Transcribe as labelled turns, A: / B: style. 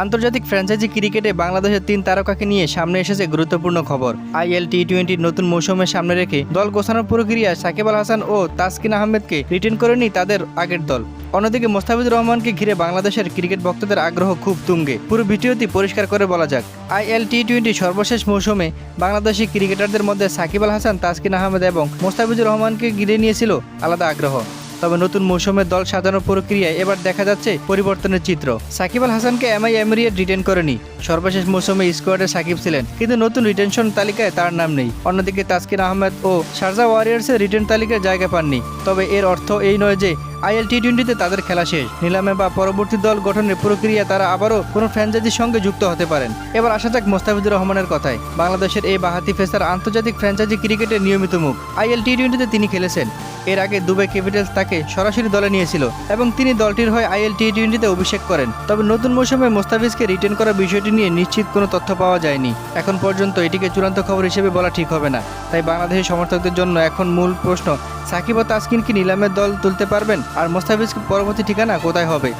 A: আন্তর্জাতিক ফ্র্যাঞ্চাইজি ক্রিকেটে বাংলাদেশের 3 তারকাকে নিয়ে সামনে এসেছে গুরুত্বপূর্ণ খবর। আইএল টি-20 নতুন মৌসুমের সামনে রেখে দল গোছানোর প্রক্রিয়ায় সাকিব আল হাসান ও তাসকিন আহমেদকে রিটেন করেনি তাদের আগের দল। অন্যদিকে মোস্তাফিজুর রহমানকে ঘিরে বাংলাদেশের ক্রিকেট ভক্তদের আগ্রহ খুব তুঙ্গে। পুরো ভিডিওটি পরিষ্কার করে বলা যাক। আইএল টি-20 সর্বশেষ মৌসুমে বাংলাদেশি ক্রিকেটারদের মধ্যে সাকিব আল হাসান, তাসকিন আহমেদ এবং মোস্তাফিজুর রহমানকে ঘিরে নিয়েছিল আলাদা আগ্রহ। তবে নতুন মৌসুমের দল সাজানোর প্রক্রিয়ায় এবার দেখা যাচ্ছে পরিবর্তনের চিত্র। সাকিব আল হাসানকে এমআই এমিরেট রিটেন করেনি। সর্বশেষ মৌসুমে স্কোয়াডে সাকিব ছিলেন, কিন্তু নতুন রিটেনশন তালিকায় তার নাম নেই। অন্যদিকে তাসকিন আহমেদ ও শারজা ওয়ারিয়ার্সের রিটেন তালিকায় জায়গা পাননি। তবে এর অর্থ এই নয় যে আইএল টি-20তে তাদের খেলা শেষ। নিলামে বা পরবর্তী দল গঠনের প্রক্রিয়া তারা আবারও কোনো ফ্র্যাঞ্চাইজির সঙ্গে যুক্ত হতে পারেন। এবার আসা যাক মোস্তাফিজুর রহমানের কথায়। বাংলাদেশের এই বাঁহাতি পেসার আন্তর্জাতিক ফ্র্যাঞ্চাইজি ক্রিকেটের নিয়মিত মুখ। আইএল টি-20তে তিনি খেলেছেন। এর আগে দুবাই ক্যাপিটালস তাকে সরাসরি দলে নিয়েছিল এবং তিনি দলটির হয়ে আইএল টি-20তে অভিষেক করেন। তবে নতুন মৌসুমে মোস্তাফিজকে রিটেন করার বিষয়টি নিয়ে নিশ্চিত কোনো তথ্য পাওয়া যায়নি। এখন পর্যন্ত এটিকে চূড়ান্ত খবর হিসেবে বলা ঠিক হবে না। তাই বাংলাদেশি সমর্থকদের জন্য এখন মূল প্রশ্ন, সাকিব ও তাসকিন কি নিলামের দল তুলতে পারবেন? আর মোস্তাফিজের পরবর্তী ঠিকানা কোথায় হবে?